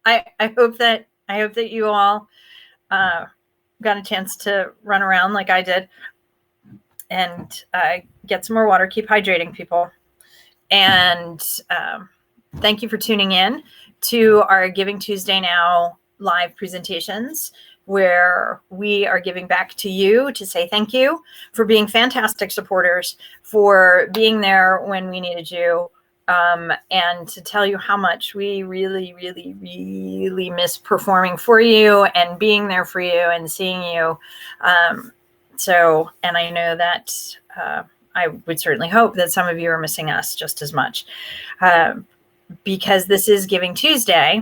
I hope that you all got a chance to run around like I did and get some more water. Keep hydrating, people. And thank you for tuning in to our Giving Tuesday Now live presentations, where we are giving back to you to say thank you for being fantastic supporters, for being there when we needed you, and to tell you how much we really, really, really miss performing for you and being there for you and seeing you. And I know that I would certainly hope that some of you are missing us just as much, because this is Giving Tuesday.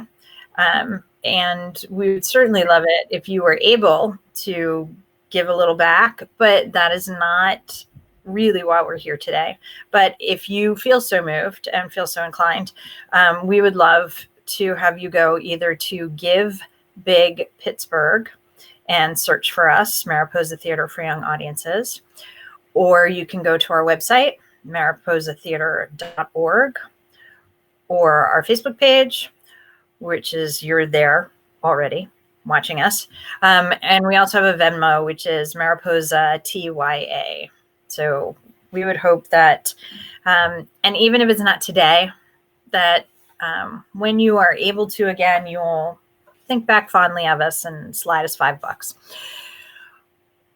And we would certainly love it if you were able to give a little back, but that is not really why we're here today. But if you feel so moved and feel so inclined, we would love to have you go either to Give Big Pittsburgh and search for us, Mariposa Theater for Young Audiences, or you can go to our website, mariposatheater.org, or our Facebook page, which is, you're there already watching us. And we also have a Venmo, which is Mariposa TYA. So we would hope that, and even if it's not today, that when you are able to again, you'll think back fondly of us and slide us $5.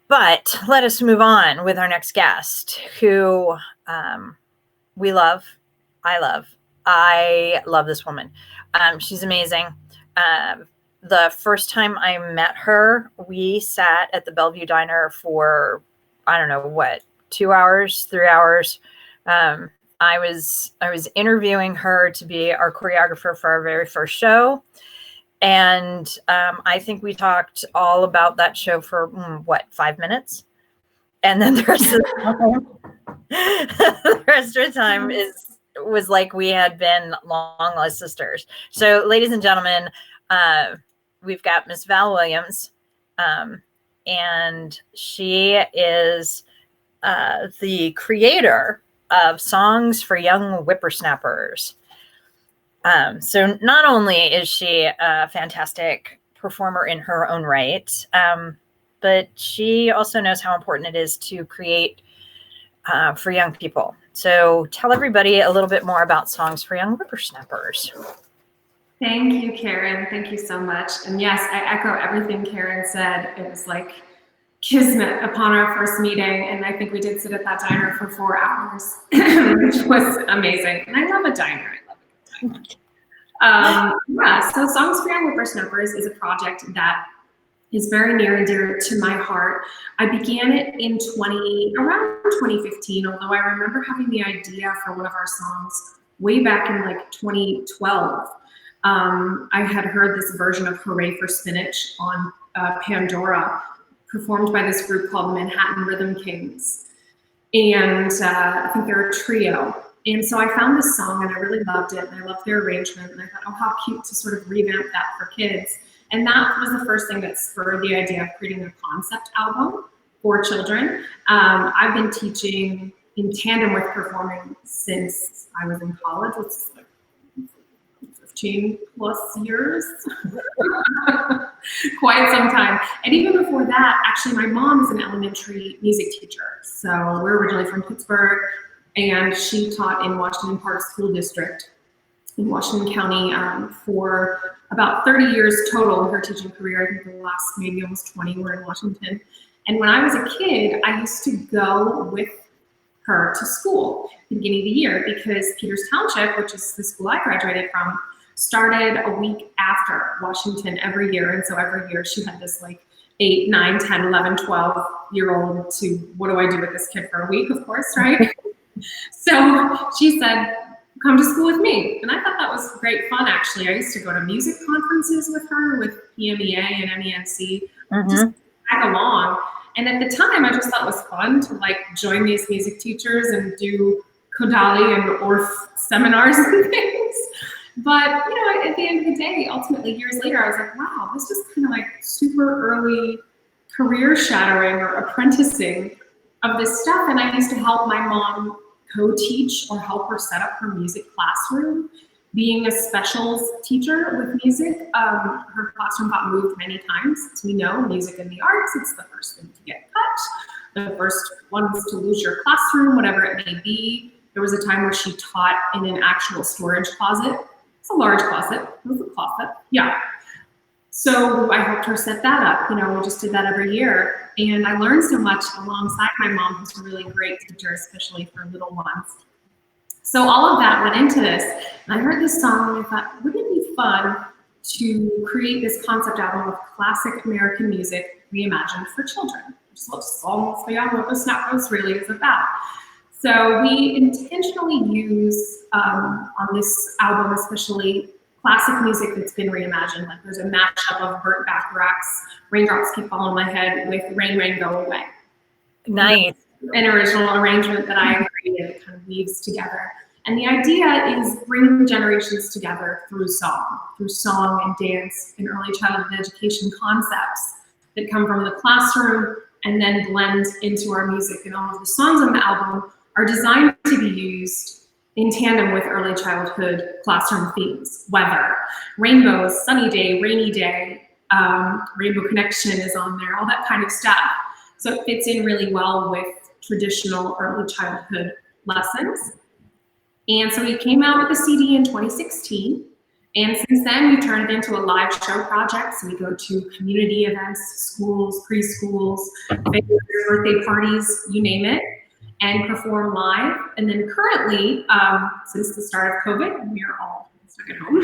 But let us move on with our next guest, who we love. I love this woman. She's amazing. The first time I met her, we sat at the Bellevue Diner for, I don't know what, 2 hours, 3 hours. I was interviewing her to be our choreographer for our very first show. And I think we talked all about that show for 5 minutes. And then the rest of the time, was like we had been long lost sisters. So, ladies and gentlemen, we've got Miss Val Williams, and she is the creator of Songs for Young Whippersnappers. So not only is she a fantastic performer in her own right, but she also knows how important it is to create for young people. So tell everybody a little bit more about Songs for Young Whippersnappers. Thank you, Karen. Thank you so much. And yes, I echo everything Karen said. It was like kismet upon our first meeting. And I think we did sit at that diner for 4 hours, which was amazing. And I love a diner. So Songs for Young Whippersnappers is a project that is very near and dear to my heart. I began it in around 2015, although I remember having the idea for one of our songs way back in like 2012. I had heard this version of Hooray for Spinach on Pandora, performed by this group called the Manhattan Rhythm Kings. And I think they're a trio. And so I found this song and I really loved it, and I loved their arrangement, and I thought, oh, how cute to sort of revamp that for kids. And that was the first thing that spurred the idea of creating a concept album for children. I've been teaching in tandem with performing since I was in college, which is like 15 plus years, quite some time. And even before that, actually, my mom is an elementary music teacher. So we're originally from Pittsburgh, and she taught in Washington Park School District in Washington County for about 30 years total in her teaching career. I think the last maybe almost 20 were in Washington. And when I was a kid, I used to go with her to school at the beginning of the year, because Peters Township, which is the school I graduated from, started a week after Washington every year. And so every year she had this like 8, 9, 10, 11, 12-year-old to, what do I do with this kid for a week, of course, right? So she said, come to school with me. And I thought that was great fun, actually. I used to go to music conferences with her, with PMEA and MENC, just tag along. And at the time, I just thought it was fun to like join these music teachers and do Kodali and Orff seminars and things. But, you know, at the end of the day, ultimately, years later, I was like, wow, this is kind of like super early career shadowing or apprenticing of this stuff. And I used to help my mom co-teach or help her set up her music classroom being a specials teacher with music, her classroom got moved many times. As we know, music and the arts, it's the first thing to get cut. The first ones to lose your classroom, whatever it may be. There was a time where she taught in an actual storage closet. It's a large closet. It was a closet, yeah. So I helped her set that up. You know, we just did that every year. And I learned so much alongside my mom, who's a really great teacher, especially for little ones. So all of that went into this. And I heard this song and I thought, wouldn't it be fun to create this concept album of classic American music reimagined for children, which is what Songs For Young Whippersnappers really is about. So we intentionally use, on this album especially, classic music that's been reimagined. Like there's a mashup of Burt Bacharach's Raindrops Keep Falling on My Head with Rain, Rain, Go Away. Nice. An original arrangement that I created that kind of weaves together. And the idea is bringing generations together through song and dance and early childhood education concepts that come from the classroom and then blend into our music. And all of the songs on the album are designed to be used in tandem with early childhood classroom themes: weather, rainbows, sunny day, rainy day, Rainbow Connection is on there, all that kind of stuff. So it fits in really well with traditional early childhood lessons. And so we came out with a CD in 2016. And since then, we turned it into a live show project. So we go to community events, schools, preschools, birthday parties, you name it, and perform live. And then currently, since the start of COVID, we are all stuck at home,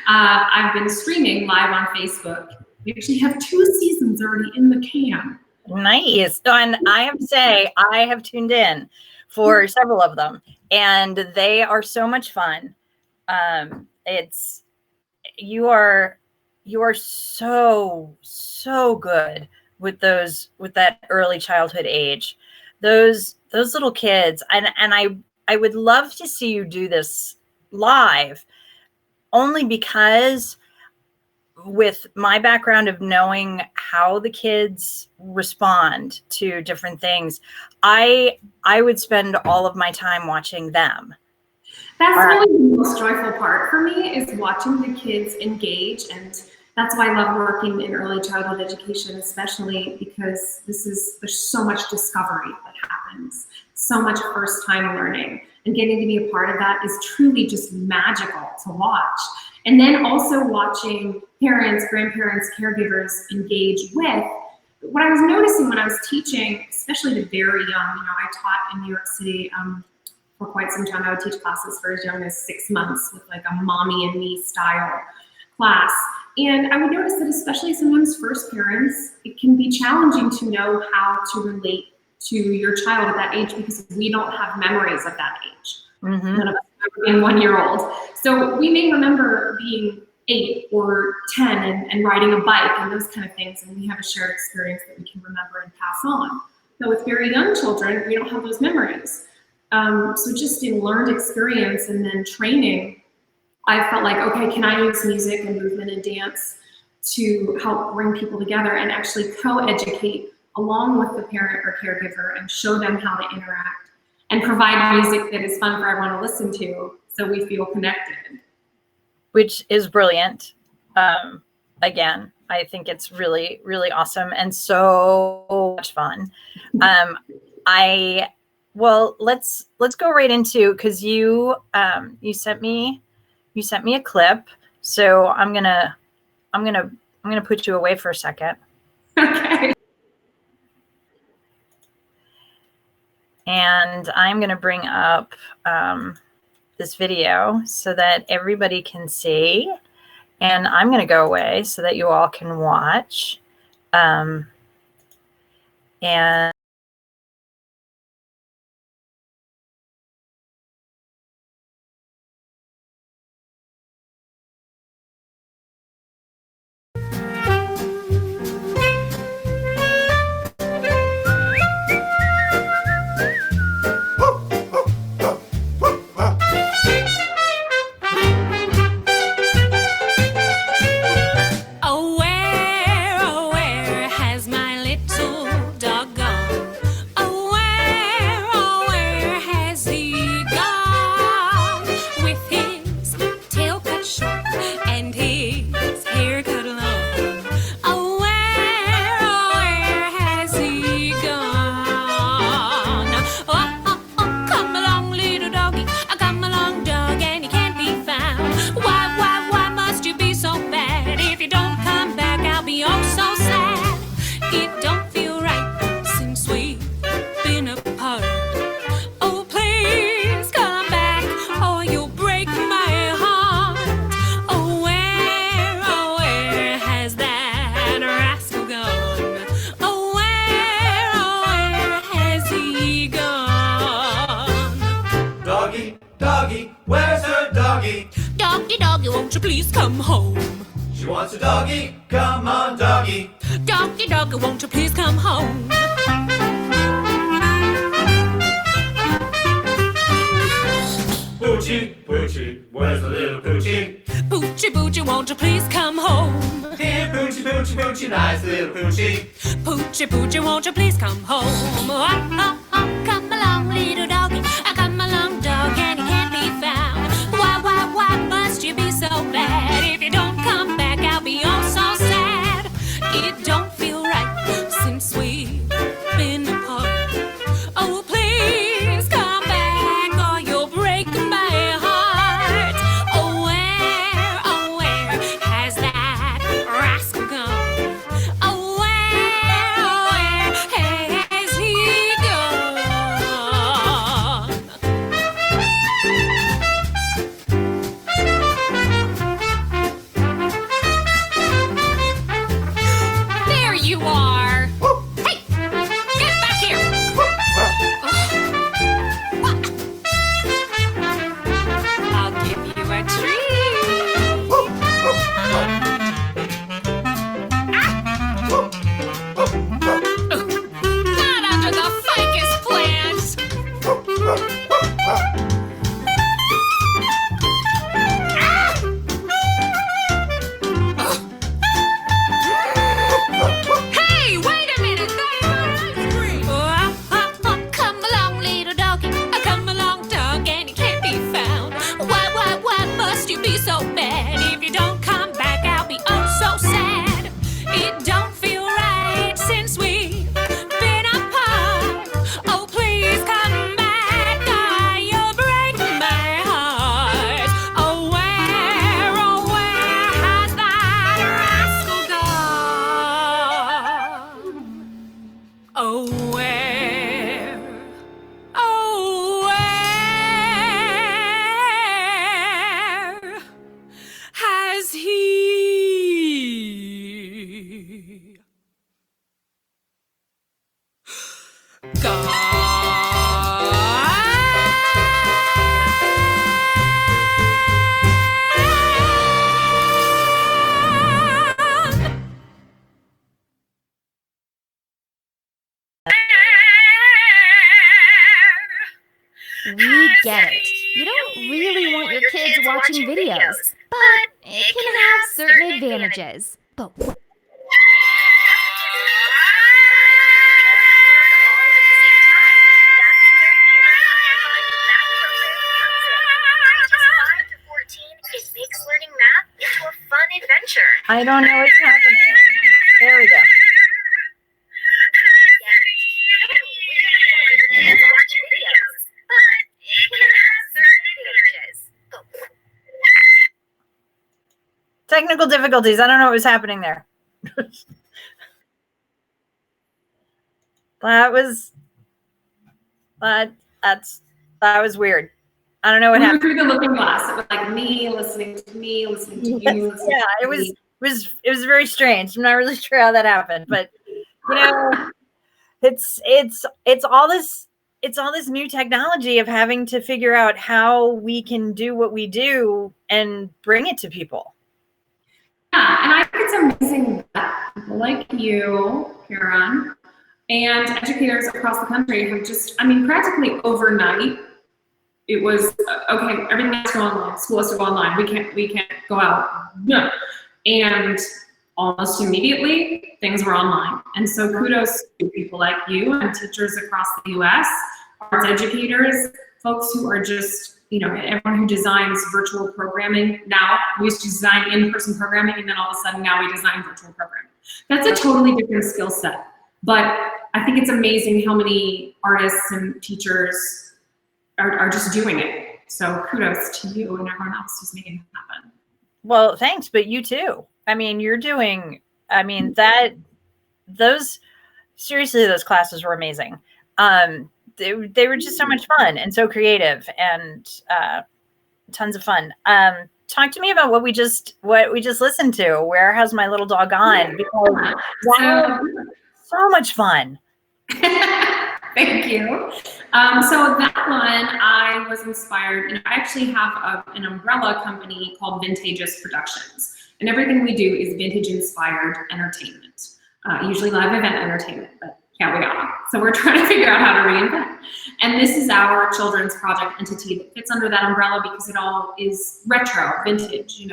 I've been streaming live on Facebook. We actually have 2 seasons already in the can. Nice. And I have to say, I have tuned in for several of them, and they are so much fun. You are so good with that early childhood age. Those little kids, and I would love to see you do this live, only because with my background of knowing how the kids respond to different things, I would spend all of my time watching them. That's really the most joyful part for me, is watching the kids engage. And that's why I love working in early childhood education, especially because there's so much discovery that happens, so much first time learning, and getting to be a part of that is truly just magical to watch. And then also watching parents, grandparents, caregivers engage with. What I was noticing when I was teaching, especially the very young, I taught in New York City for quite some time. I would teach classes for as young as 6 months with like a mommy and me style class. And I would notice that especially sometimes first parents, it can be challenging to know how to relate to your child at that age because we don't have memories of that age. Mm-hmm. None of us remember being 1-year-old. So we may remember being 8 or 10 and riding a bike and those kind of things, and we have a shared experience that we can remember and pass on. But with very young children, we don't have those memories. So just in learned experience and then training, I felt like, okay, can I use music and movement and dance to help bring people together and actually co-educate along with the parent or caregiver and show them how to interact and provide music that is fun for everyone to listen to so we feel connected. Which is brilliant. Again, I think it's really, really awesome and so much fun. Let's go right into, because you sent me a clip, so I'm gonna put you away for a second. Okay. And I'm gonna bring up this video so that everybody can see, and I'm gonna go away so that you all can watch. And Oh, where has my little dog gone? his hair cut long. Oh, where has he gone? Oh, come along, little doggy. Come along, dog, and you can't be found. Why must you be so bad? If you don't come back, I'll be oh so sad. It don't feel right since we've been apart. Oh, please come back, or you'll break my heart. Oh, where has that rascal gone? Oh, where has he gone? Doggy, doggy, where's her doggy? Doggy, doggy, won't you please come home? She wants a doggy, come on doggy. Doggy, doggy, won't you please come home? Poochie, Poochie, where's the little Poochie? Poochie, Poochie, won't you please come home? Dear Poochie, Poochie, Poochie, nice little Poochie. Poochie, Poochie, won't you please come home? Oh, come along, little doggy. Come along, dog, and you can't be found. Why must you be so bad? If you don't come back, I'll be oh so sad. It don't feel right since we've been apart. Oh, please come back, or you'll break my heart. Oh, where has that rascal gone? Oh, where has he gone? There you are. Hey, get back here. I'll give you a treat. Not under the ficus plant. Hey, wait a minute. That's not ice cream. Come along, little doggy. Come along, dog, and you can't be found. Why must you be so bad? If you don't come back, I'll be oh so sad. It don't feel right since we've been apart. Oh, please come back, or you'll break my heart. Oh, where has that rascal gone? Oh, where has he gone? We get it. You don't really want your kids watching videos, but it can have certain advantages. But It makes learning math into a fun adventure. I don't know what's happening. There we go. Technical difficulties. I don't know what was happening there. That was weird. I don't know what We were happened. through the looking glass. It was like me listening to you. Listening Yeah, it to me. was very strange. I'm not really sure how that happened, but you know, it's all this new technology of having to figure out how we can do what we do and bring it to people. Yeah, and I think it's amazing that people like you, Karen, and educators across the country have just, practically overnight, it was, okay, everything has to go online, school has to go online, we can't go out. No. And almost immediately, things were online. And so kudos to people like you and teachers across the US, arts educators, folks who are just, everyone who designs virtual programming now. We used to design in-person programming, and then all of a sudden now we design virtual programming. That's a totally different skill set. But I think it's amazing how many artists and teachers are just doing it. So kudos to you and everyone else who's making it happen. Well, thanks, but you too. I mean, you're doing, those classes were amazing. They were just so much fun and so creative and tons of fun. Talk to me about what we just listened to. Where Has My Little Dog Gone? Because that was so much fun. Thank you. So that one, I was inspired. I actually have an umbrella company called Vintageous Productions, and everything we do is vintage-inspired entertainment, usually live event entertainment, but yeah, we are. So we're trying to figure out how to reinvent. And this is our children's project entity that fits under that umbrella because it all is retro, vintage,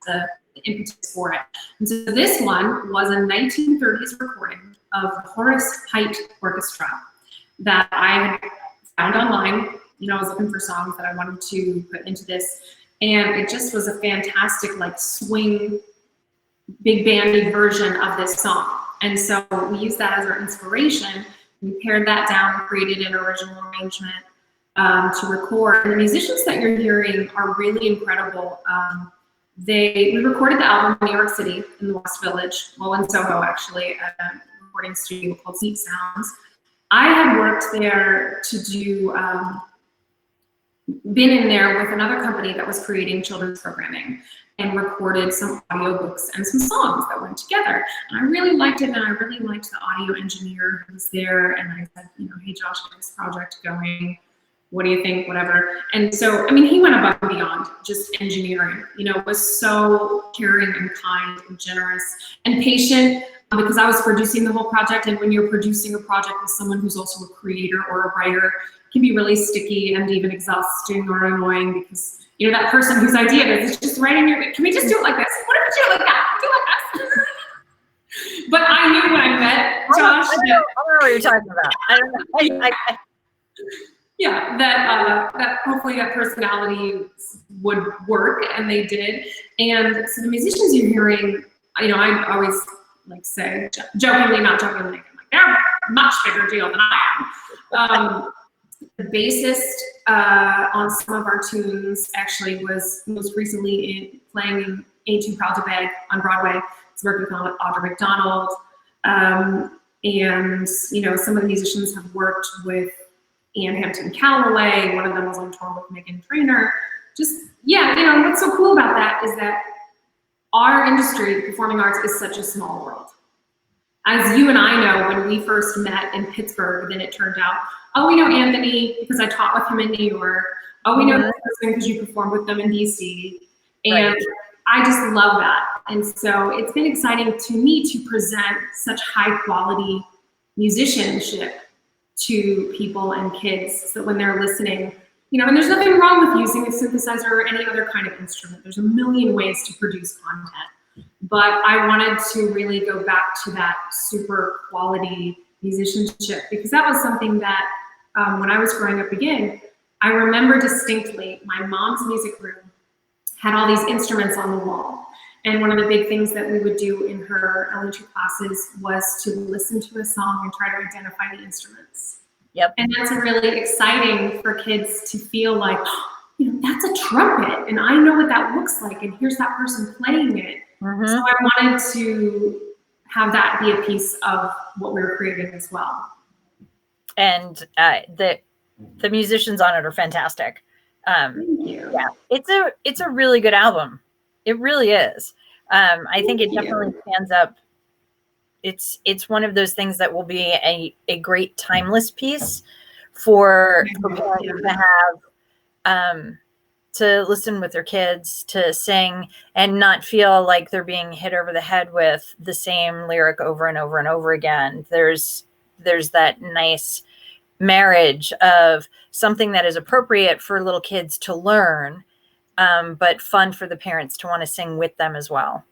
the impetus for it. And so this one was a 1930s recording of the Horace Heidt Orchestra that I had found online. I was looking for songs that I wanted to put into this, and it just was a fantastic, swing, big bandy version of this song. And so we used that as our inspiration. We pared that down, created an original arrangement to record. And the musicians that you're hearing are really incredible. We recorded the album in New York City in the West Village, in Soho actually, at a recording studio called Seat Sounds. I had worked there to do, been in there with another company that was creating children's programming and recorded some audiobooks and some songs that went together. And I really liked it, and I really liked the audio engineer who was there. And I said, hey, Josh, I have this project going. What do you think? Whatever. And so, he went above and beyond just engineering, was so caring and kind and generous and patient, because I was producing the whole project. And when you're producing a project with someone who's also a creator or a writer, it can be really sticky and even exhausting or annoying because, that person whose idea it is just writing can we just do it like this? What if we do it like that? Do it like this? But I knew when I met Josh. I don't know what you're talking about. I don't know. Yeah, that hopefully that personality would work, and they did. And so the musicians you're hearing, I always say, jokingly, not jokingly, they're a much bigger deal than I am. The bassist on some of our tunes actually was most recently playing in Ain't Too Proud to Beg on Broadway. It's working with Audra McDonald. And, some of the musicians have worked with Ann Hampton Calloway. One of them was on tour with Meghan Trainor. What's so cool about that is that our industry, the performing arts, is such a small world. As you and I know, when we first met in Pittsburgh, then it turned out, we know Anthony because I taught with him in New York. We know this person because you performed with them in DC. And I just love that. And so it's been exciting to me to present such high quality musicianship to people and kids, so when they're listening, and there's nothing wrong with using a synthesizer or any other kind of instrument. There's a million ways to produce content. But I wanted to really go back to that super quality musicianship, because that was something that when I was growing up again, I remember distinctly my mom's music room had all these instruments on the wall. And one of the big things that we would do in her elementary classes was to listen to a song and try to identify the instruments. Yep. And that's really exciting for kids to feel like, that's a trumpet, and I know what that looks like, and here's that person playing it. Mm-hmm. So I wanted to have that be a piece of what we were creating as well. And the musicians on it are fantastic. Thank you. Yeah, it's a really good album. It really is. I think it definitely stands up. It's one of those things that will be a great timeless piece for parents to have, to listen with their kids, to sing and not feel like they're being hit over the head with the same lyric over and over and over again. There's that nice marriage of something that is appropriate for little kids to learn, but fun for the parents to want to sing with them as well.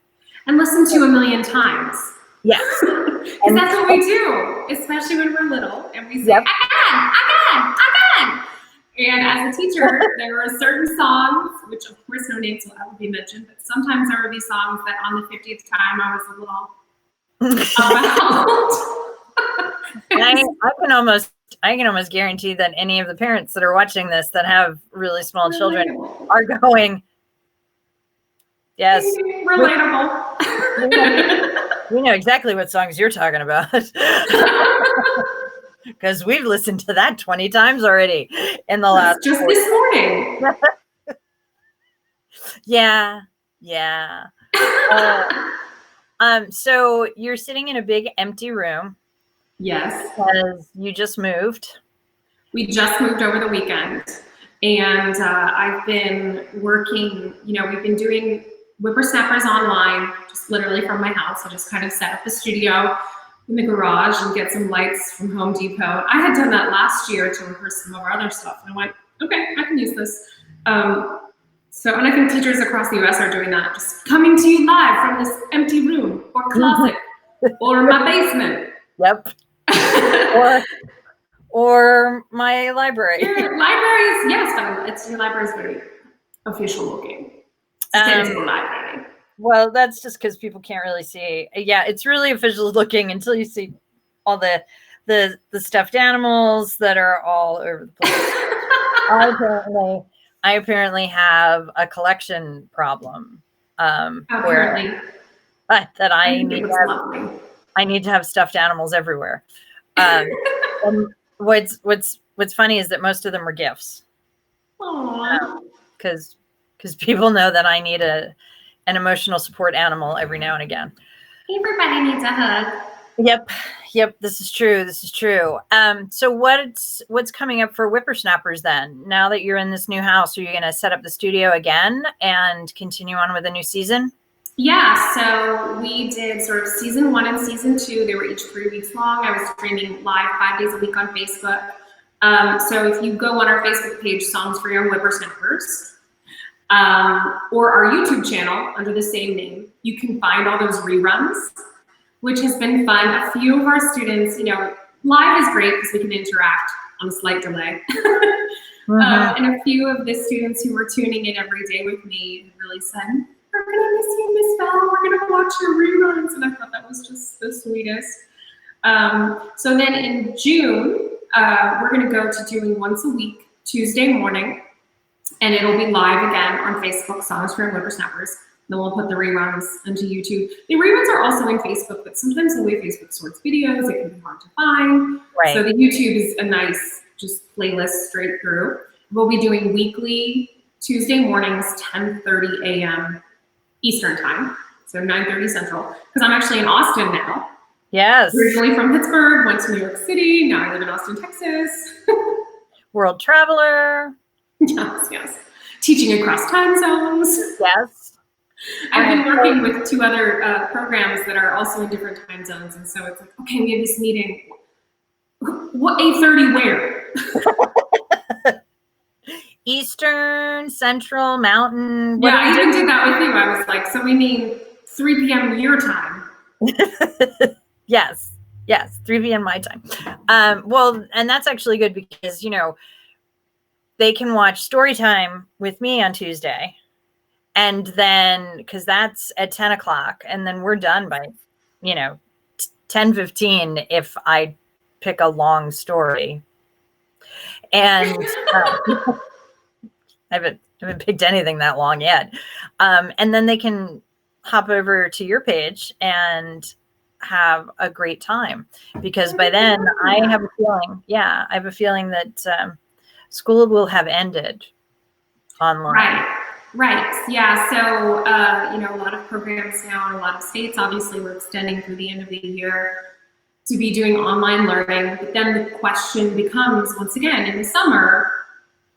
And listen to a million times. Yes. Because that's what we do, especially when we're little, and we say, again. And as a teacher, there were certain songs, which of course no names will ever be mentioned, but sometimes there would be songs that on the 50th time I was a little about. I can almost guarantee that any of the parents that are watching this that have really small children are going, yes, relatable. we know exactly what songs you're talking about. Because we've listened to that 20 times already in the last just this morning. Yeah. So you're sitting in a big empty room. Yes. Because you just moved. We just moved over the weekend. And I've been working, we've been doing Whippersnappers online, just literally from my house. I just kind of set up the studio in the garage and get some lights from Home Depot. I had done that last year to rehearse some of our other stuff. And I went, okay, I can use this. And I think teachers across the US are doing that, just coming to you live from this empty room or closet or my basement. Yep. or my library. Your libraries, yes, but your library is very official looking. It's a library. Well, that's just because people can't really see. Yeah, it's really official looking until you see all the stuffed animals that are all over the place. I apparently have a collection problem. Apparently. That I need to have stuffed animals everywhere. And what's funny is that most of them are gifts. Because people know that I need an emotional support animal every now and again. Everybody needs a hug. Yep. This is true. So what's coming up for Whippersnappers then? Now that you're in this new house, are you going to set up the studio again and continue on with a new season? Yeah, so we did sort of season 1 and season 2. They were each 3 weeks long. I was streaming live 5 days a week on Facebook. So if you go on our Facebook page, Songs For Young Whippersnappers, or our YouTube channel under the same name, you can find all those reruns, which has been fun. A few of our students, live is great because we can interact on a slight delay. And a few of the students who were tuning in every day with me have really said, "We're gonna miss you, Miss Val. We're gonna watch your reruns," and I thought that was just the sweetest. So then in June, we're gonna go to doing once a week, Tuesday morning, and it'll be live again on Facebook, Songs For Young Whippersnappers. Then we'll put the reruns into YouTube. The reruns are also in Facebook, but sometimes the way Facebook sorts videos, it can be hard to find. Right. So the YouTube is a nice just playlist straight through. We'll be doing weekly Tuesday mornings, 10:30 a.m. Eastern time, so 9:30 Central, because I'm actually in Austin now. Yes. Originally from Pittsburgh, went to New York City, now I live in Austin, Texas. World traveler. Yes. Teaching across time zones. Yes. I've been working with 2 other programs that are also in different time zones, and so it's like, okay, we have this meeting. What 8:30 where? Eastern, Central, Mountain. Yeah, I even did that with you. I was like, so we mean 3 p.m. your time. Yes, 3 p.m. my time. Well, and that's actually good because, they can watch story time with me on Tuesday. And then, because that's at 10 o'clock, and then we're done by, 10:15 if I pick a long story. And I haven't picked anything that long yet. And then they can hop over to your page and have a great time, because by then I have a feeling that school will have ended online. Right. Yeah. So, a lot of programs now in a lot of states, obviously we're extending through the end of the year to be doing online learning. But then the question becomes, once again, in the summer,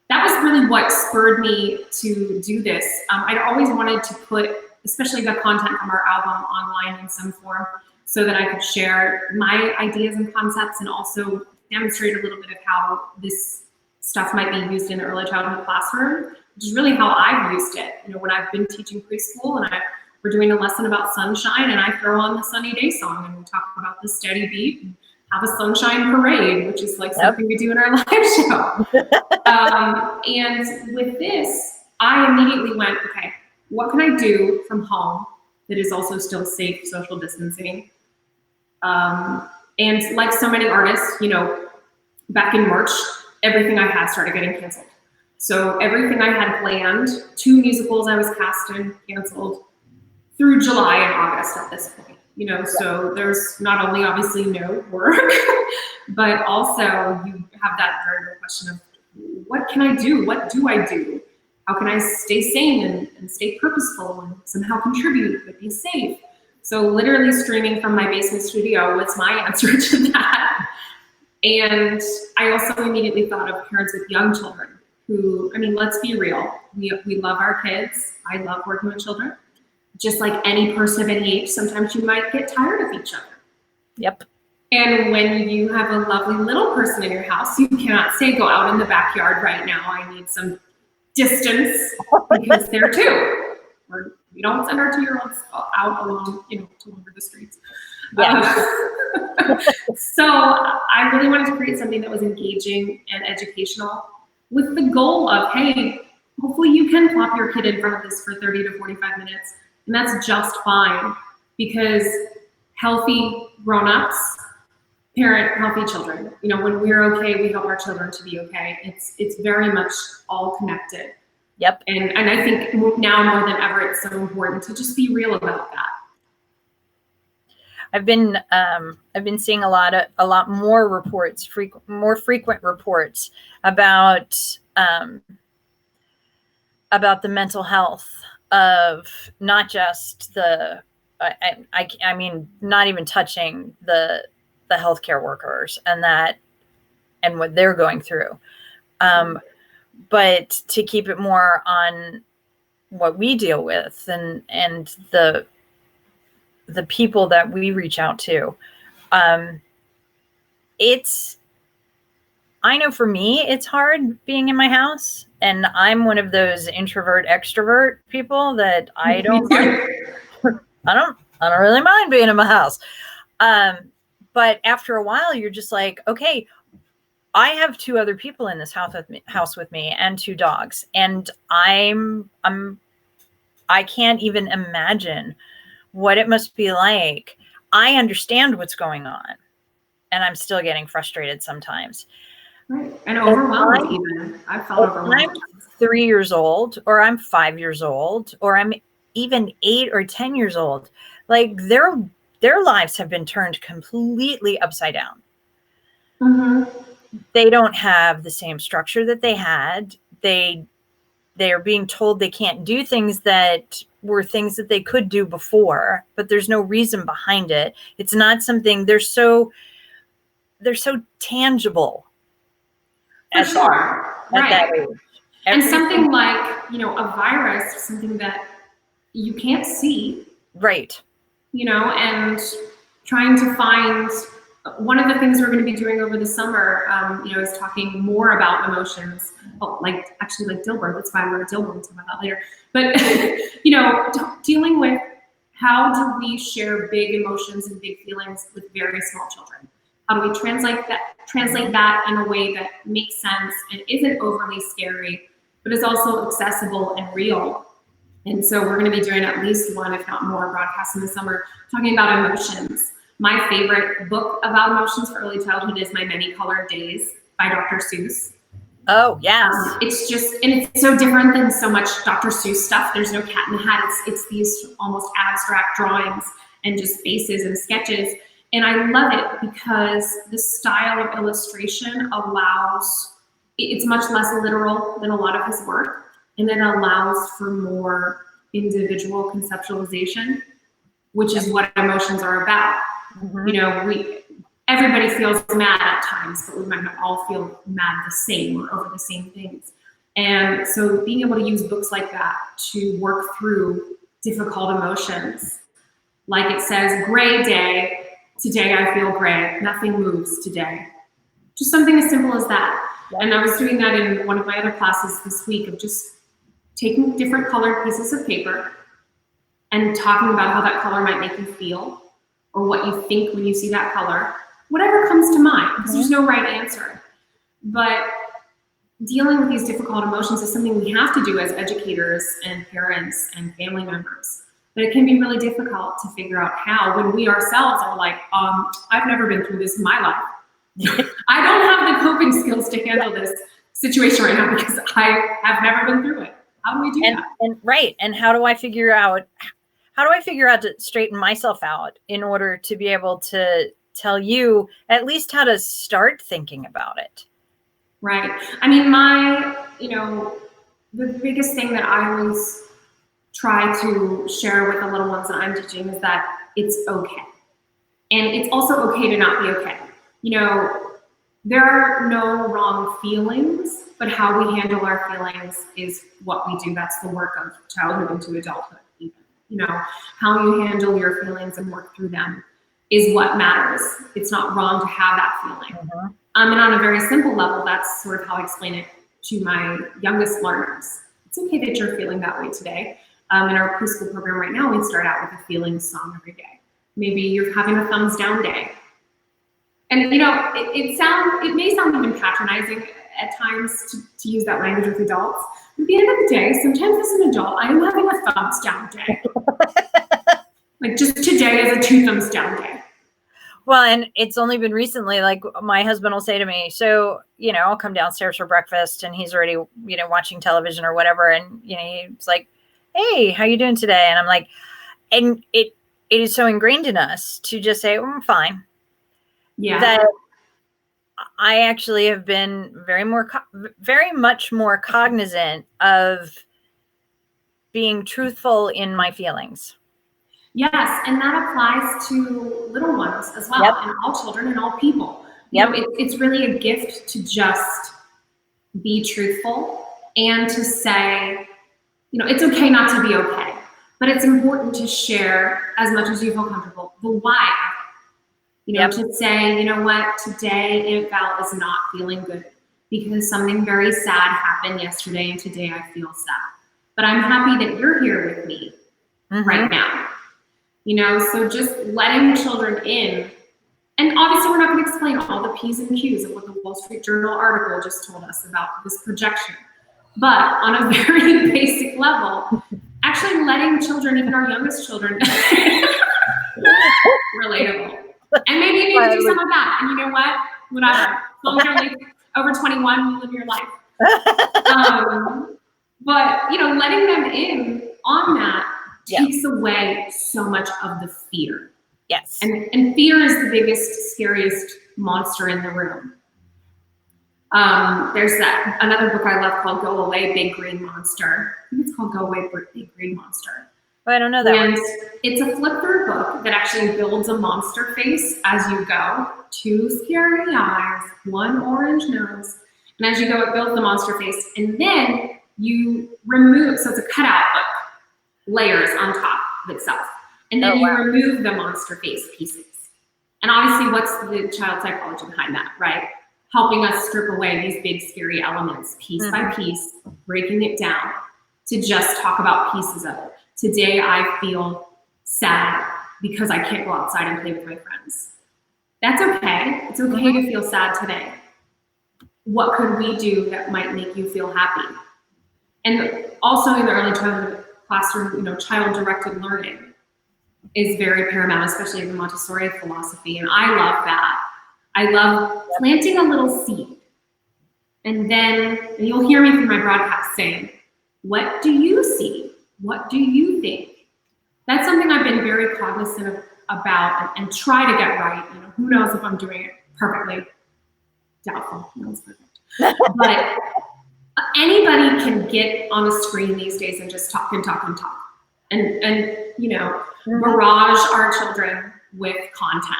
that was really what spurred me to do this. I'd always wanted to put, especially the content from our album, online in some form so that I could share my ideas and concepts and also demonstrate a little bit of how this stuff might be used in the early childhood classroom, which is really how I've used it. When I've been teaching preschool and we're doing a lesson about sunshine and I throw on the Sunny Day song and we talk about the steady beat and have a sunshine parade, which is like something we do in our live show. And with this, I immediately went, okay, what can I do from home that is also still safe social distancing? And like so many artists, you know, back in March, everything I had started getting canceled. So everything I had planned, 2 musicals I was cast in, canceled through July and August at this point. You know, so there's not only obviously no work, but also you have that very real question of what can I do? What do I do? How can I stay sane and stay purposeful and somehow contribute but be safe? So literally streaming from my basement studio was my answer to that. And I also immediately thought of parents with young children who, I mean, let's be real. We love our kids. I love working with children. Just like any person of any age, sometimes you might get tired of each other. Yep. And when you have a lovely little person in your house, you cannot say, go out in the backyard right now. I need some distance because they're 2. Or we don't send our 2-year-olds out alone, you know, to wander the streets. Yeah. So I really wanted to create something that was engaging and educational with the goal of, hey, hopefully you can plop your kid in front of this for 30 to 45 minutes. And that's just fine because healthy grown-ups parent healthy children. You know, when we're okay, we help our children to be okay. It's very much all connected. Yep. And I think now more than ever, it's so important to just be real about that. I've been seeing a lot more reports, more frequent reports about the mental health of not just I mean, not even touching the healthcare workers and what they're going through, but to keep it more on what we deal with and the people that we reach out to. I know for me, it's hard being in my house, and I'm one of those introvert extrovert people that I don't really mind being in my house. But after a while, you're just like, okay, I have 2 other people in this house with me and 2 dogs, and I can't even imagine what it must be like. I understand what's going on, and I'm still getting frustrated sometimes. Right. And overwhelmed even. I felt overwhelmed. I'm 3 years old, or I'm 5 years old, or I'm even 8 or 10 years old. Like their lives have been turned completely upside down. Mm-hmm. They don't have the same structure that they had. They are being told they can't do things that were things that they could do before, but there's no reason behind it. It's not something they're so tangible. For sure. Right. At that age. And something like, you know, a virus, something that you can't see. Right. You know, and trying to find one of the things we're going to be doing over the summer, you know, is talking more about emotions. Well, like Dilbert. That's fine. We're at Dilbert. We'll talk about that later. But, you know, dealing with how do we share big emotions and big feelings with very small children? How do we translate that in a way that makes sense and isn't overly scary, but is also accessible and real? And so we're going to be doing at least one, if not more, broadcasts in the summer talking about emotions. My favorite book about emotions for early childhood is My Many Colored Days by Dr. Seuss. Oh, yes. It's just, and it's so different than so much Dr. Seuss stuff. There's no cat in the hat. It's these almost abstract drawings and just faces and sketches. And I love it because the style of illustration allows, it's much less literal than a lot of his work, and it allows for more individual conceptualization, which is what emotions are about. Mm-hmm. You know, everybody feels mad at times, but we might not all feel mad the same or over the same things. And so being able to use books like that to work through difficult emotions, like it says, gray day, today I feel gray, nothing moves today. Just something as simple as that. And I was doing that in one of my other classes this week of just taking different colored pieces of paper and talking about how that color might make you feel or what you think when you see that color, whatever comes to mind, because there's no right answer. But dealing with these difficult emotions is something we have to do as educators and parents and family members. But it can be really difficult to figure out how when we ourselves are like, I've never been through this in my life. I don't have the coping skills to handle this situation right now because I have never been through it. How do we do that? And right. And how do I figure out to straighten myself out in order to be able to tell you at least how to start thinking about it? Right. I mean, the biggest thing that I always try to share with the little ones that I'm teaching is that it's okay. And it's also okay to not be okay. There are no wrong feelings, but how we handle our feelings is what we do. That's the work of childhood into adulthood, even. How you handle your feelings and work through them is what matters. It's not wrong to have that feeling. Mm-hmm. And on a very simple level, that's sort of how I explain it to my youngest learners. It's okay that you're feeling that way today. In our preschool program right now, we start out with a feelings song every day. Maybe you're having a thumbs down day. And it may sound even patronizing at times to use that language with adults. At the end of the day, sometimes as an adult, I am having a thumbs down day. Like just today is a 2 thumbs down day. Well, and it's only been recently, like my husband will say to me, so, I'll come downstairs for breakfast and he's already, watching television or whatever. And, he's like, hey, how you doing today? And I'm like, and it is so ingrained in us to just say, I'm fine. Yeah. That I actually have been very much more cognizant of being truthful in my feelings. Yes, and that applies to little ones as well, Yep. and all children and all people. Yep. It's really a gift to just be truthful and to say, it's okay not to be okay, but it's important to share as much as you feel comfortable the why. Yep. To say, what, today Aunt Val is not feeling good because something very sad happened yesterday and today I feel sad. But I'm happy that you're here with me right now. So just letting children in, and obviously we're not going to explain all the P's and Q's of what the Wall Street Journal article just told us about this projection. But on a very basic level, actually letting children, even our youngest children, relatable. And maybe you need to do some of that. And you know what? Whatever. As long as you're like over 21, you live your life. But, letting them in on that takes away so much of the fear. Yes. And fear is the biggest, scariest monster in the room. There's another book I love called Go Away, Big Green Monster. I think it's called Go Away, Big Green Monster. Oh, I don't know that And one. it's a flip-through book that actually builds a monster face as you go. 2 scary eyes, 1 orange nose. And as you go, it builds the monster face. And then you remove, so it's a cutout book, layers on top of itself. And then you remove the monster face pieces. And obviously, what's the child psychology behind that, right? Helping us strip away these big, scary elements piece by piece, breaking it down to just talk about pieces of it. Today, I feel sad because I can't go outside and play with my friends. That's okay. It's okay to feel sad today. What could we do that might make you feel happy? And also in the early childhood classroom, child-directed learning is very paramount, especially in the Montessori philosophy. And I love that. I love planting a little seed. And then you'll hear me through my broadcast saying, what do you see? What do you think? That's something I've been very cognizant about and try to get right. Who knows if I'm doing it perfectly? Doubtful. No one's perfect. But anybody can get on a screen these days and just talk and talk and talk. And barrage our children with content.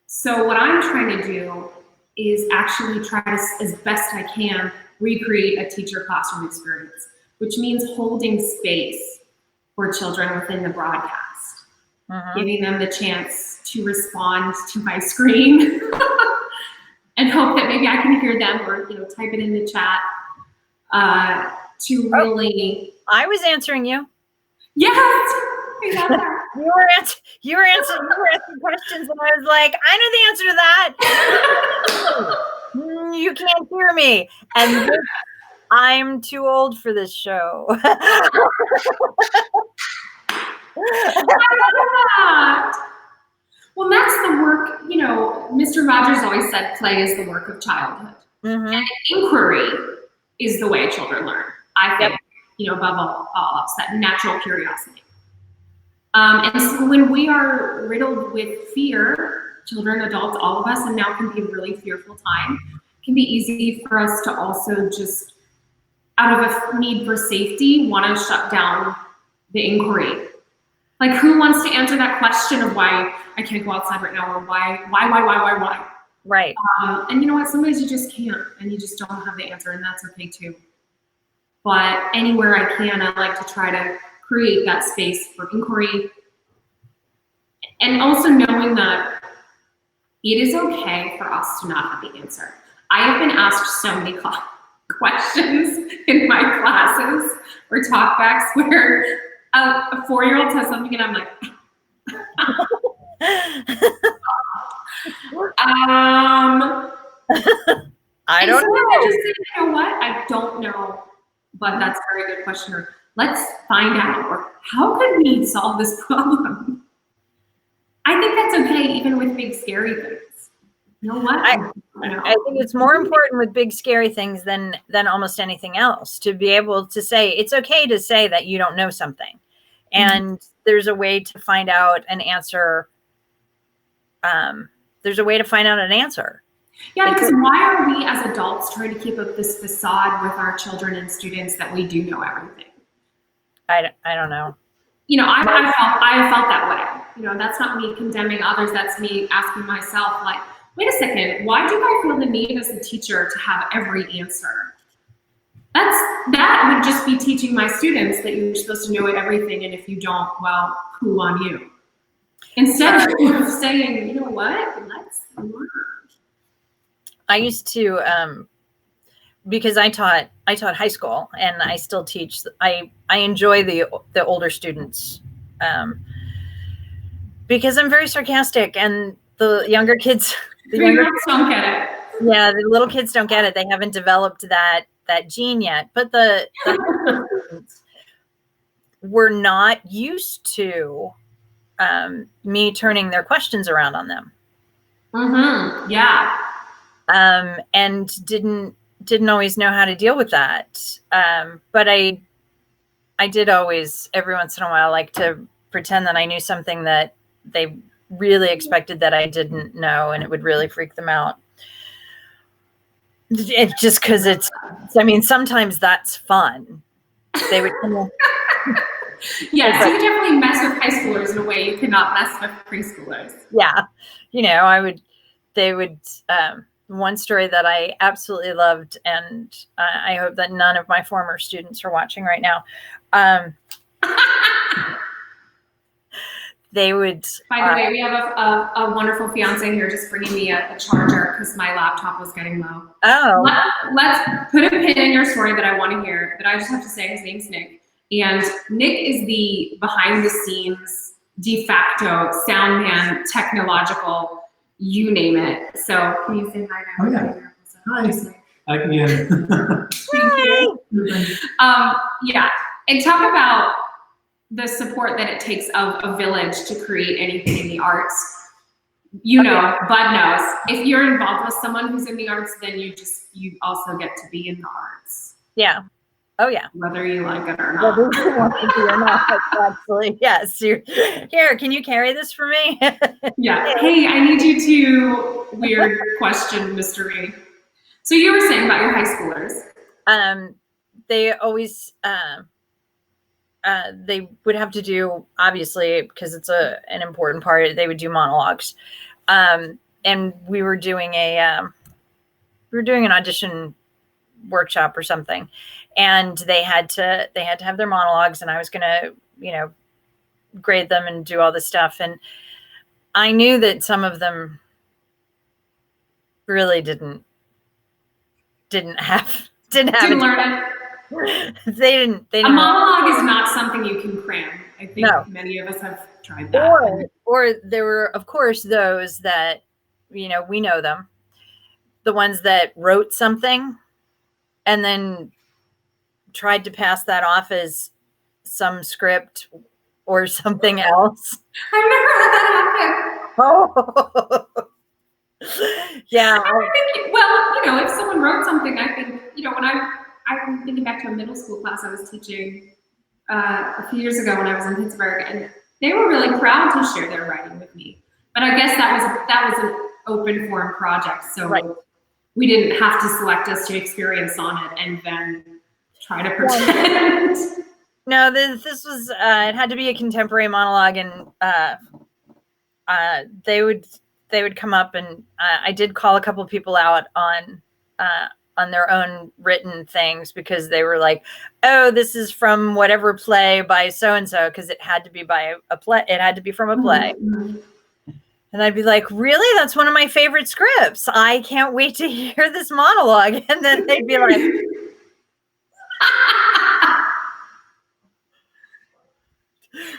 So what I'm trying to do is actually try to, as best I can, recreate a teacher classroom experience, which means holding space for children within the broadcast, giving them the chance to respond to my screen and hope that maybe I can hear them or type it in the chat to really. I was answering you. Yes, I love that. You were answering questions, and I was like, I know the answer to that. You can't hear me, and I'm too old for this show. Well, that's the work, Mr. Rogers always said play is the work of childhood. Mm-hmm. And inquiry is the way children learn, I think, above all else, that natural curiosity. And so when we are riddled with fear, children, adults, all of us, and now can be a really fearful time, it can be easy for us to also just, out of a need for safety, want to shut down the inquiry. Like, who wants to answer that question of why I can't go outside right now, or why? Right. And you know what? Some days you just can't, and you just don't have the answer, and that's okay too. But anywhere I can, I like to try to create that space for inquiry, and also knowing that it is okay for us to not have the answer. I have been asked so many questions in my classes or talkbacks where a 4-year-old says something and I'm like, I don't know. I just say, you know what? I don't know, but that's a very good question. Or let's find out. Or how could we solve this problem? I think that's okay, even with big scary things. You know what? I think it's more important with big scary things than almost anything else, to be able to say it's okay to say that you don't know something, and there's a way to find out an answer. There's a way to find out an answer. Yeah, because why are we as adults trying to keep up this facade with our children and students that we do know everything? I don't know. I felt that way. That's not me condemning others. That's me asking myself, like, wait a second, why do I feel the need as a teacher to have every answer? That would just be teaching my students that you're supposed to know everything, and if you don't, well, poo on you. Instead of saying, you know what, let's learn. I used to, because I taught high school, and I still teach. I enjoy the older students, because I'm very sarcastic, and the younger kids, don't get it. Yeah, the little kids don't get it. They haven't developed that gene yet. But the students were not used to me turning their questions around on them. Mm-hmm. Yeah. And didn't always know how to deal with that. But I did always, every once in a while, like to pretend that I knew something that they really expected that I didn't know, and it would really freak them out. It's just because sometimes that's fun. They would come in. Yes, you definitely mess with high schoolers in a way you cannot mess with preschoolers. Yeah. They would, one story that I absolutely loved, and I hope that none of my former students are watching right now. They would. By the way, we have a wonderful fiance here just bringing me a charger because my laptop was getting low. Oh. Let's put a pin in your story that I want to hear, but I just have to say his name's Nick. And Nick is the behind-the-scenes, de facto sound man, technological, you name it. So can you say hi now? Oh, yeah. Hi. I can hear. Yeah, and talk about the support that it takes of a village to create anything in the arts. Bud knows. If you're involved with someone who's in the arts, then you also get to be in the arts. Yeah. Oh yeah. Whether you like it or not. Whether you want to be or not. Absolutely. Yes. Here, can you carry this for me? Yeah. Hey, I need you to weird question mystery. So you were saying about your high schoolers. They always they would have to do, obviously, because it's an important part, they would do monologues. And we were doing an audition workshop or something, and they had to have their monologues, and I was going to, grade them and do all this stuff. And I knew that some of them really didn't have Didn't learn it. They didn't. A monologue is not something you can cram. I think No. many of us have tried that. Or there were, of course, those that, we know them, the ones that wrote something and then tried to pass that off as some script or something else. I've never had that happen. Oh, yeah. Well, if someone wrote something, I think, when I'm thinking back to a middle school class I was teaching a few years ago when I was in Pittsburgh, and they were really proud to share their writing with me. But I guess that was an open forum project, so we didn't have to select a student experience on it and then try to pretend. No, this was it had to be a contemporary monologue, and they would come up, and I did call a couple of people out on their own written things because they were like, "Oh, this is from whatever play by so and so," because it had to be by a play. It had to be from a play. Mm-hmm. And I'd be like, "Really? That's one of my favorite scripts. I can't wait to hear this monologue." And then they'd be like,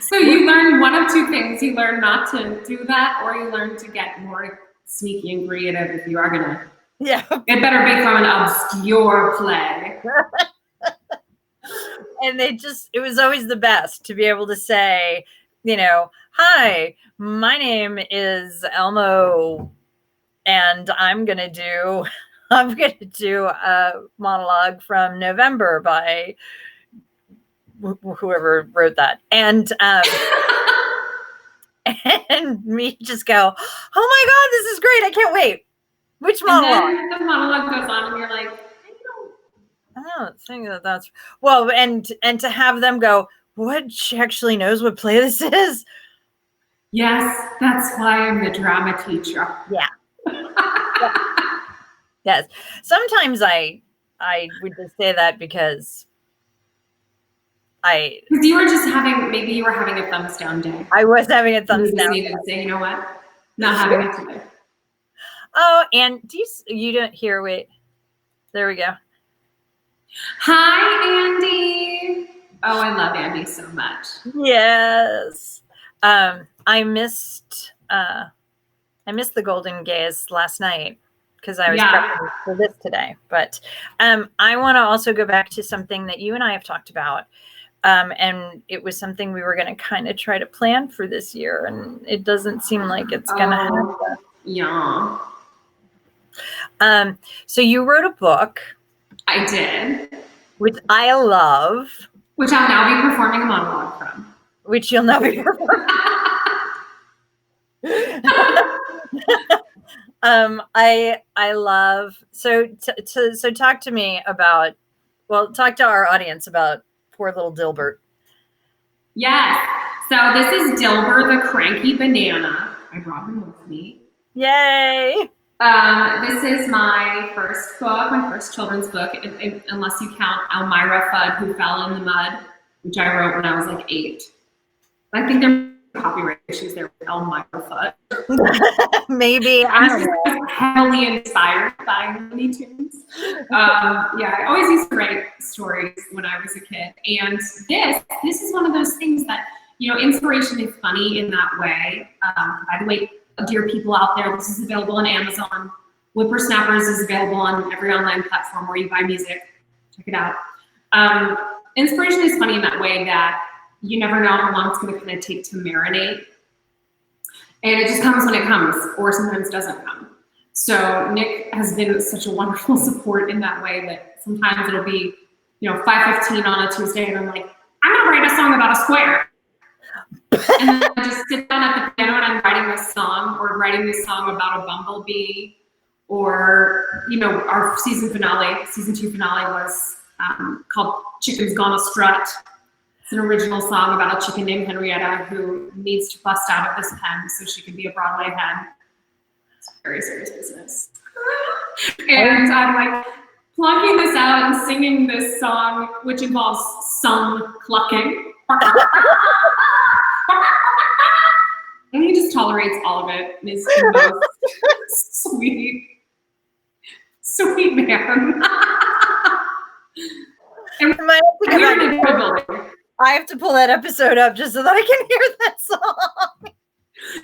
So you learn one of two things. You learn not to do that, or you learn to get more sneaky and creative if you are gonna. yeah. It better be from an obscure play. And it was always the best to be able to say, "Hi, my name is Elmo, and I'm gonna do a monologue from November by whoever wrote that," and and me just go, "Oh my God, this is great! I can't wait." Which monologue? And then the monologue goes on, and you're like, I don't think that's well, and to have them go, "What? She actually knows what play this is." yes, that's why I'm the drama teacher. Yeah. Yes. Sometimes I would just say that because Because you were just maybe you were having a thumbs down day. I was having a thumbs You just down. needed to say, you know what? Not having it today. Oh, and you don't hear? Wait, there we go. Hi, Andy. Oh, I love Andy so much. Yes. I missed the Golden Gaze last night because I was prepping for this today. But I want to also go back to something that you and I have talked about. And it was something we were going to kind of try to plan for this year, and it doesn't seem like it's going to happen. Yeah. So you wrote a book. I did. Which I love. Which I'll now be performing a monologue from. Which you'll now be performing. I love. So talk to me about. Well, talk to our audience about poor little Dilbert. Yes. So this is Dilbert the Cranky Banana. I brought him with me. Yay! This is my first book, my first children's book, unless you count Elmira Fudd, Who Fell in the Mud, which I wrote when I was like 8. I think there are copyright issues there with Elmira Fudd. Maybe. I don't know. Heavily inspired by Looney Tunes. I always used to write stories when I was a kid. And this is one of those things that, inspiration is funny in that way. By the way, dear people out there, this is available on Amazon. Whippersnappers is available on every online platform where you buy music. Check it out. Inspiration is funny in that way that you never know how long it's going to kind of take to marinate. And it just comes when it comes, or sometimes doesn't come. So Nick has been such a wonderful support in that way that sometimes it'll be, 5:15 on a Tuesday, and I'm like, I'm going to write a song about a square. And then I just sit down at the piano and I'm writing this song about a bumblebee, or, our season 2 finale was called Chicken's Gonna Strut. It's an original song about a chicken named Henrietta who needs to bust out of this pen so she can be a Broadway hen. It's very serious business. And I'm like plunking this out and singing this song, which involves some clucking. And he just tolerates all of it. And is the most sweet man. And we're in a building. I have to pull that episode up just so that I can hear that song.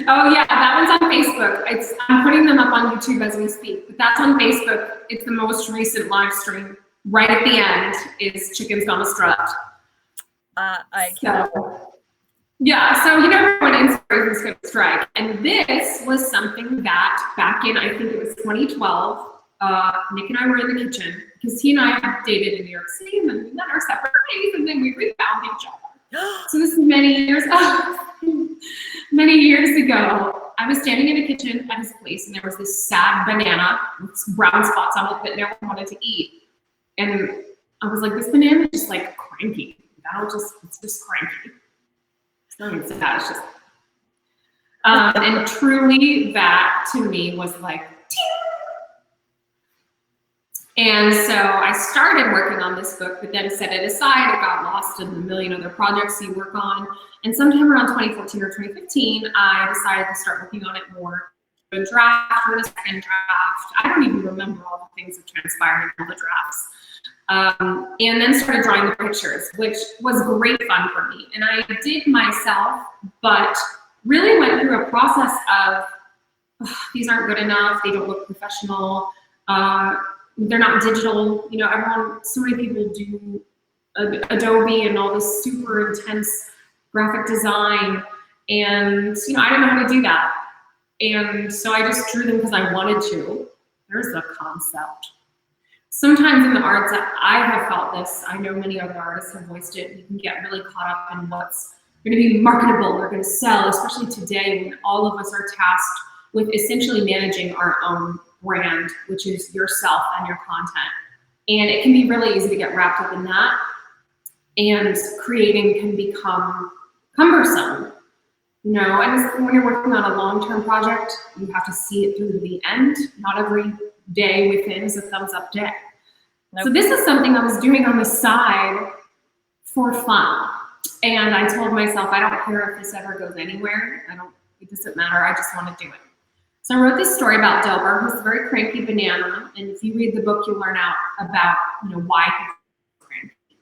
Oh yeah, that one's on Facebook. I'm putting them up on YouTube as we speak, but that's on Facebook. It's the most recent live stream. Right at the end is Chickens on a Strut. I can't. Yeah, so you know when inspirations could strike, and this was something that back in, I think it was 2012, Nick and I were in the kitchen because he and I had dated in New York City, and then we met our separate ways, and then we refound each other. So this is many years ago. I was standing in the kitchen at his place, and there was this sad banana with brown spots on it that no one wanted to eat. And I was like, this banana is just like cranky. It's just cranky. It's not even sad, it's just. And truly that to me was like, and so I started working on this book, but then set it aside. It got lost in the million other projects you work on. And sometime around 2014 or 2015, I decided to start working on it more. A draft or a second draft. I don't even remember all the things that transpired in all the drafts. And then started drawing the pictures, which was great fun for me. And I did myself, but really went through a process of, these aren't good enough, they don't look professional, they're not digital. You know, so many people do Adobe and all this super intense graphic design. And, you know, I didn't know how to do that. And so I just drew them because I wanted to. There's the concept. Sometimes in the arts, I have felt this. I know many other artists have voiced it. You can get really caught up in what's going to be marketable or going to sell, especially today when all of us are tasked with essentially managing our own brand, which is yourself and your content. And it can be really easy to get wrapped up in that. And creating can become cumbersome. You know, and when you're working on a long-term project, you have to see it through to the end. Not every day within is a thumbs up day. Nope. So this is something I was doing on the side for fun. And I told myself, I don't care if this ever goes anywhere. It doesn't matter. I just want to do it. So I wrote this story about Delbert, who's a very cranky banana. And if you read the book, you'll learn out about, you know, why he's cranky.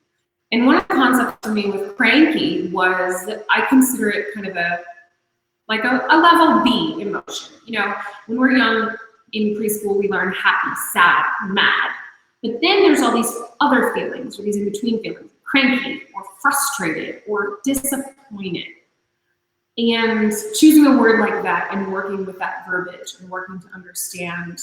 And one of the concepts for me with cranky was that I consider it kind of a level B emotion. You know, when we're young in preschool, we learn happy, sad, mad. But then there's all these other feelings, or these in-between feelings, cranky, or frustrated, or disappointed. And choosing a word like that and working with that verbiage and working to understand,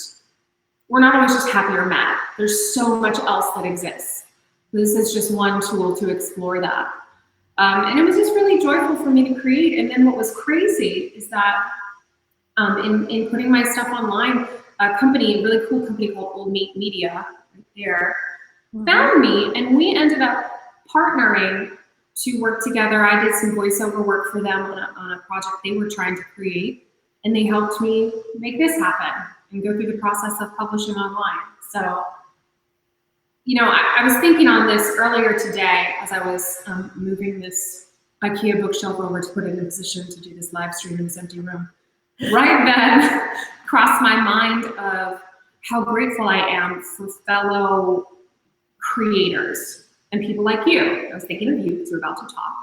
we're not always just happy or mad. There's so much else that exists. This is just one tool to explore that. And it was just really joyful for me to create. And then what was crazy is that in putting my stuff online, a really cool company called Old Meat Media right there found me, and we ended up partnering to work together. I did some voiceover work for them on a project they were trying to create, and they helped me make this happen and go through the process of publishing online. So, you know, I was thinking on this earlier today as I was moving this IKEA bookshelf over to put it in a position to do this live stream in this empty room. Right then crossed my mind of how grateful I am for fellow creators and people like you. I was thinking of you because we're about to talk.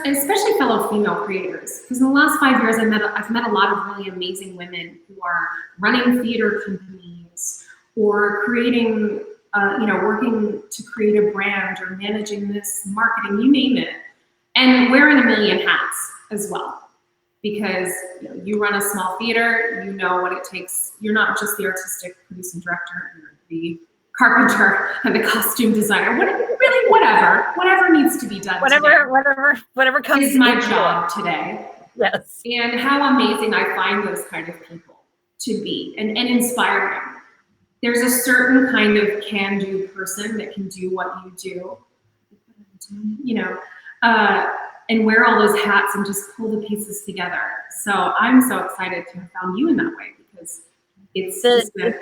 Especially fellow female creators, because in the last 5 years I've met a lot of really amazing women who are running theater companies or creating, working to create a brand or managing this marketing, you name it, and wearing a million hats as well. Because you run a small theater, you know what it takes. You're not just the artistic producing director, you're the carpenter and the costume designer. Whatever needs to be done. Whatever comes is my job today. Yes. And how amazing I find those kind of people to be and inspiring. There's a certain kind of can-do person that can do what you do, and wear all those hats and just pull the pieces together. So I'm so excited to have found you in that way, because it's just a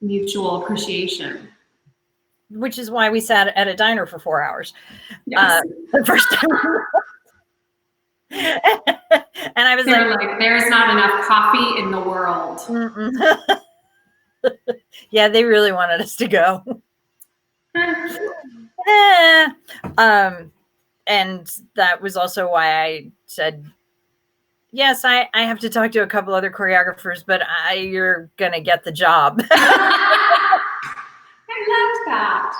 mutual appreciation. Which is why we sat at a diner for 4 hours. Yes. The first time. And I was like, there's not enough coffee in the world. Yeah, they really wanted us to go. And that was also why I said, yes, I have to talk to a couple other choreographers, but you're going to get the job. I love that.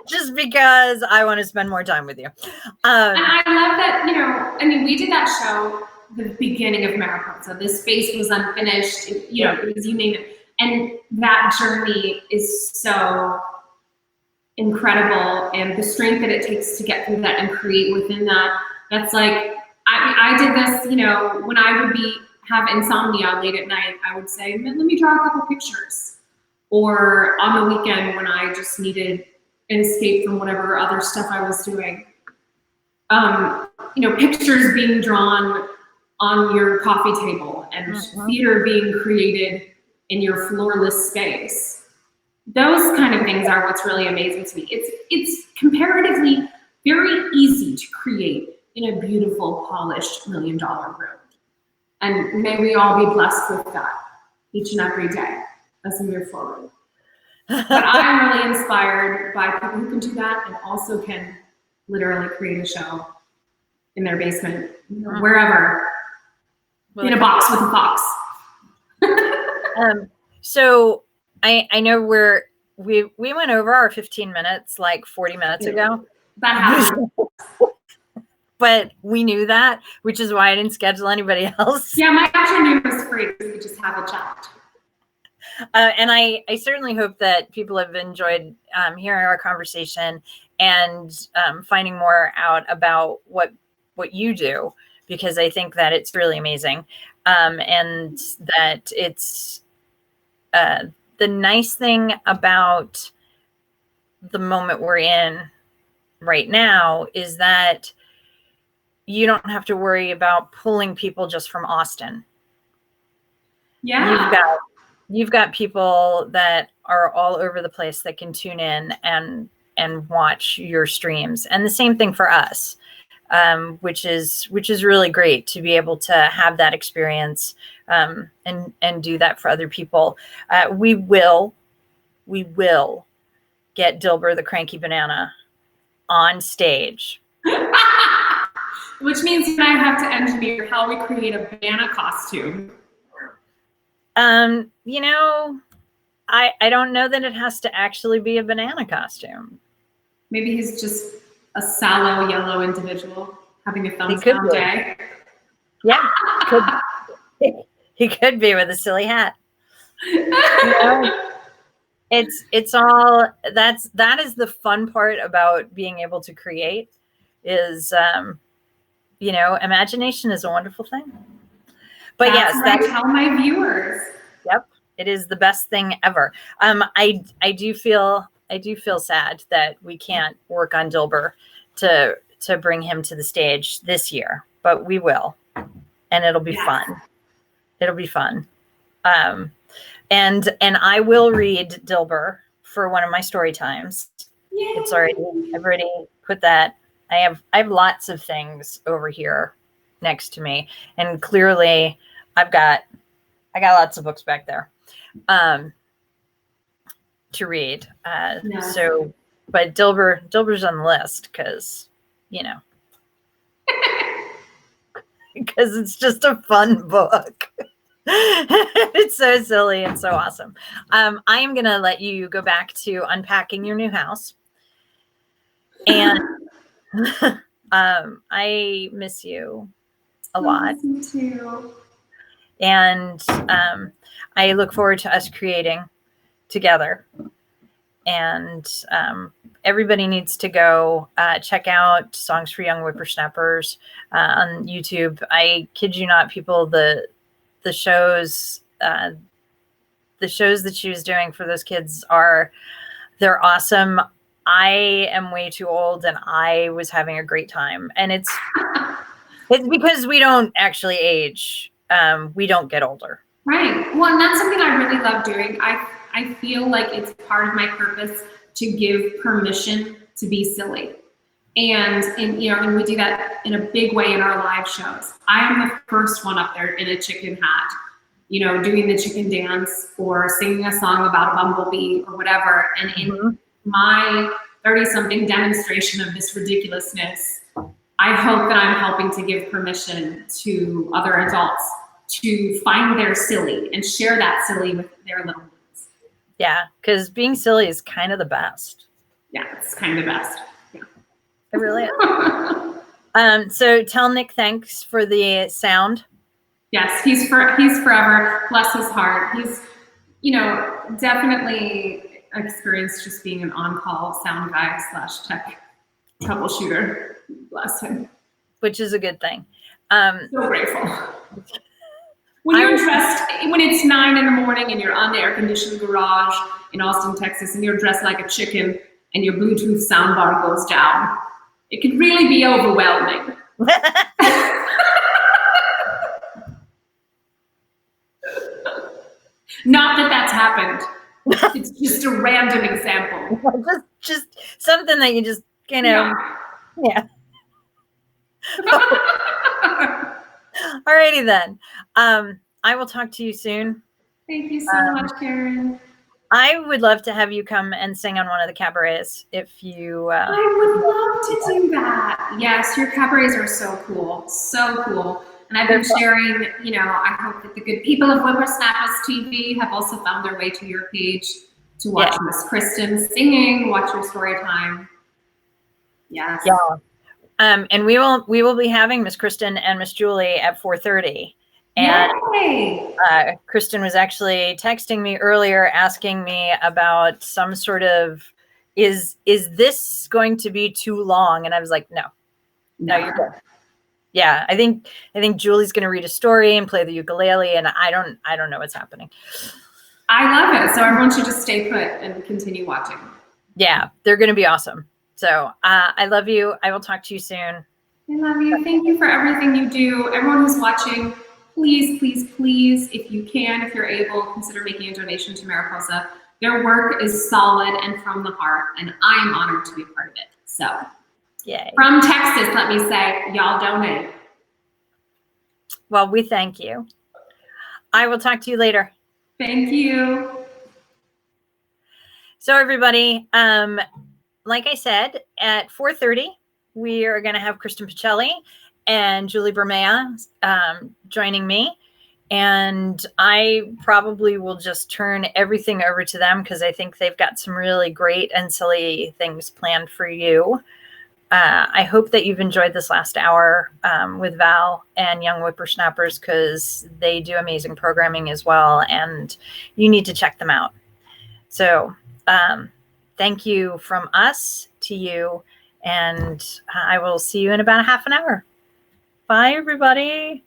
Just because I want to spend more time with you. And I love that, you know, I mean, we did that show the beginning of Mariposa. The space was unfinished, you know, it was, you name it. And that journey is so incredible, and the strength that it takes to get through that and create within that. That's like, I did this, you know, when I would have insomnia late at night, I would say, let me draw a couple pictures. Or on the weekend when I just needed an escape from whatever other stuff I was doing. You know, pictures being drawn on your coffee table and theater being created in your floorless space. Those kind of things are what's really amazing to me. It's comparatively very easy to create in a beautiful, polished $1 million room. And may we all be blessed with that each and every day as we move forward. But I'm really inspired by people who can do that and also can literally create a show in their basement, you know, wherever, in a box with a fox. So I know we went over our 15 minutes like 40 minutes ago. That happened. But we knew that, which is why I didn't schedule anybody else. Yeah, my afternoon was free. We could just have a chat. And I certainly hope that people have enjoyed hearing our conversation and finding more out about what you do, because I think that it's really amazing. And that it's the nice thing about the moment we're in right now is that you don't have to worry about pulling people just from Austin. Yeah. You've got people that are all over the place that can tune in and watch your streams. And the same thing for us, which is really great to be able to have that experience and do that for other people. We will get Dilber the Cranky Banana on stage. Which means that I have to engineer how we create a banana costume. You know, I don't know that it has to actually be a banana costume. Maybe he's just a sallow yellow individual having a thumbs could down be. day. Yeah, he could be with a silly hat. You know, it's all that is the fun part about being able to create is you know, imagination is a wonderful thing. But That's yes, what I tell my viewers. Yep, it is the best thing ever. I do feel sad that we can't work on Dilber to bring him to the stage this year, but we will, and it'll be fun. It'll be fun. And I will read Dilber for one of my story times. Yay. I've already put that. I have lots of things over here next to me, and clearly I got lots of books back there to read. So, but Dilber's on the list because, you know, because it's just a fun book. It's so silly and so awesome. I am going to let you go back to unpacking your new house. And I miss you a lot. Me too. And I look forward to us creating together. And everybody needs to go check out Songs for Young Whippersnappers on YouTube. I kid you not, people, the shows that she was doing for those kids they're awesome. I am way too old and I was having a great time. And it's because we don't actually age. We don't get older. Right. Well, and that's something I really love doing. I feel like it's part of my purpose to give permission to be silly. And we do that in a big way in our live shows. I am the first one up there in a chicken hat, you know, doing the chicken dance or singing a song about a bumblebee or whatever. And in my 30-something demonstration of this ridiculousness, I hope that I'm helping to give permission to other adults to find their silly and share that silly with their little ones. Yeah, because being silly is kind of the best. Yeah, it's kind of the best. Yeah. It really is. So tell Nick thanks for the sound. Yes, he's forever, bless his heart. He's, definitely experienced just being an on-call sound guy / tech troubleshooter. Bless him. Which is a good thing. So grateful. When it's 9 a.m. and you're on the air-conditioned garage in Austin, Texas, and you're dressed like a chicken and your Bluetooth soundbar goes down, it can really be overwhelming. Not that that's happened. It's just a random example. just something that you just, yeah. Alrighty then. I will talk to you soon. Thank you so much, Karen. I would love to have you come and sing on one of the cabarets if you. I would love to do that. Yes, your cabarets are so cool. So cool. And I've been sharing, I hope that the good people of Whippersnappers TV have also found their way to your page to watch Miss Kristen singing, watch your story time. Yes. Yeah. And we will be having Miss Kristen and Miss Julie at 4:30. And Kristen was actually texting me earlier asking me about some sort of is this going to be too long? And I was like, no, you're good. Yeah, I think Julie's going to read a story and play the ukulele, and I don't know what's happening. I love it. So everyone should just stay put and continue watching. Yeah, they're going to be awesome. So I love you. I will talk to you soon. I love you. Thank you for everything you do. Everyone who's watching, please, please, please, if you can, if you're able, consider making a donation to Mariposa. Their work is solid and from the heart, and I am honored to be a part of it. So. Yay. From Texas, let me say, y'all donate. Well, we thank you. I will talk to you later. Thank you. So everybody, like I said, at 4:30, we are going to have Kristen Pacelli and Julie Bermea joining me. And I probably will just turn everything over to them because I think they've got some really great and silly things planned for you. I hope that you've enjoyed this last hour with Val and Young Whippersnappers because they do amazing programming as well, and you need to check them out. So thank you from us to you, and I will see you in about a half an hour. Bye, everybody.